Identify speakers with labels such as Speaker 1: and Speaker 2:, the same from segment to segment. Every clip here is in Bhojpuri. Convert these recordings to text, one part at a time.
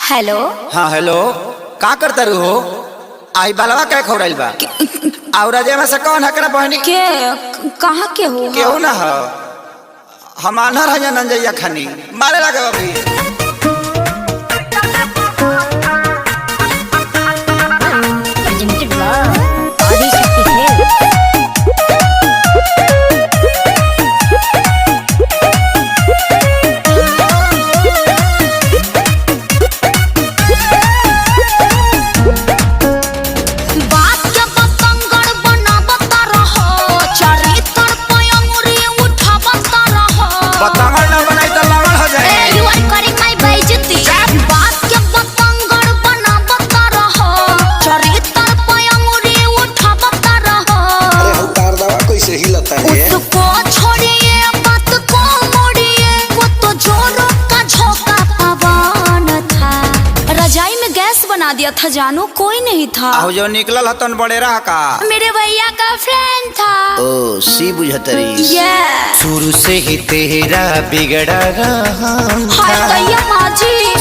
Speaker 1: हेलो।
Speaker 2: हाँ हेलो, का करता रू हो? आई बालवा क्या खौराइल बा? और में से कौन हकरा बहनी
Speaker 1: के कहाँ के हो?
Speaker 2: केहू ना हो, हम आनर है नंजैया खानी मारे लगे अभी।
Speaker 1: बना दिया था, जानो कोई नहीं था।
Speaker 2: जो निकलल हतन बड़े रहा का
Speaker 1: मेरे भैया का फ्रेंड था।
Speaker 2: ओ सी बुझतरी।
Speaker 1: शुरू
Speaker 2: से ही तेरा बिगड़ा रहा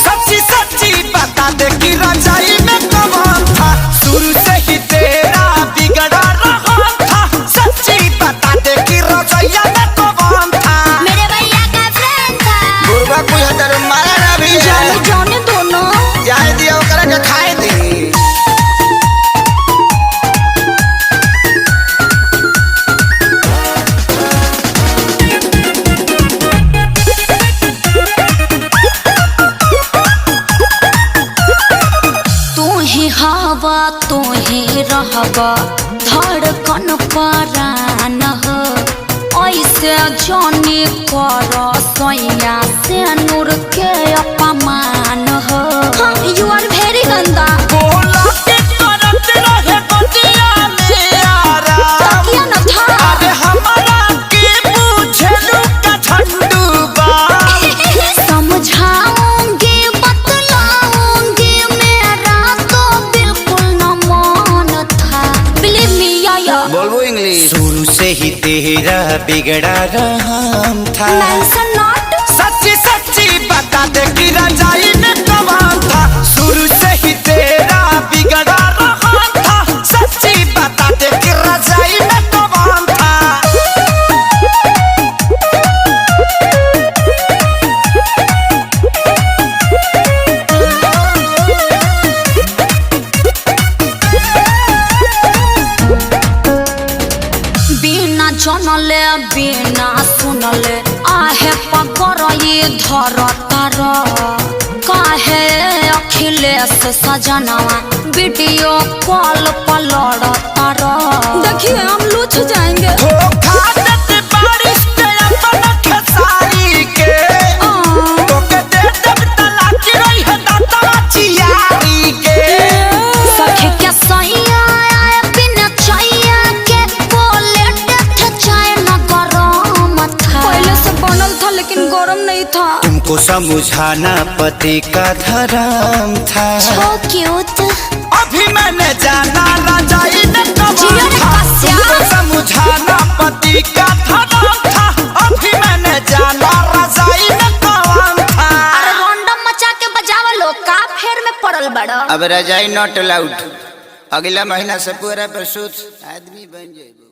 Speaker 1: सच्ची
Speaker 2: सच्ची बता दे कि रजाई में कौन था। शुरू से ही तेरा बिगड़ा रहा था, सच्ची बता दे कि रजाइया में कौन था।
Speaker 1: मेरे भैया का फ्रेंड था।
Speaker 2: बुरबा बुझतर मारा ना भी
Speaker 1: जाने दोनों
Speaker 2: जाए दिया ओकरा के खाए दी।
Speaker 1: हवा तू ही रहबा धड़कन परान हो, ऐसे जाने कर सैया से नूर के अपमान हो। यू आर वेरी गंदा।
Speaker 2: शुरू से ही तेरा बिगड़ा रहा था। सच्ची सच्ची बता दे कि रजाई में कौन था। शुरू से ही तेरा बिगड़ा रहा था, सच्ची बता दे कि रजाई में कौन था।
Speaker 1: जनले बिना सुनले आहे पकर ये धर तार। काहे अखिलेश सजनवा वीडियो कॉल पर लड़ तार। देखिए हम लूच जाएंगे।
Speaker 2: तुमको समझाना पति का धर्म था।
Speaker 1: क्यूट
Speaker 2: अभी मैंने जाना रजाई में कौन था। तुमको समझाना पति का धर्म था। अभी मैंने जाना रजाई में कौन था।
Speaker 1: अरे रैंडम मचा के बजावा लो का फेर में पड़ल बड़ा।
Speaker 2: अब रजाई नॉट अलाउड। अगला महीना से पूरा प्रसूत आदमी बन जाएगा।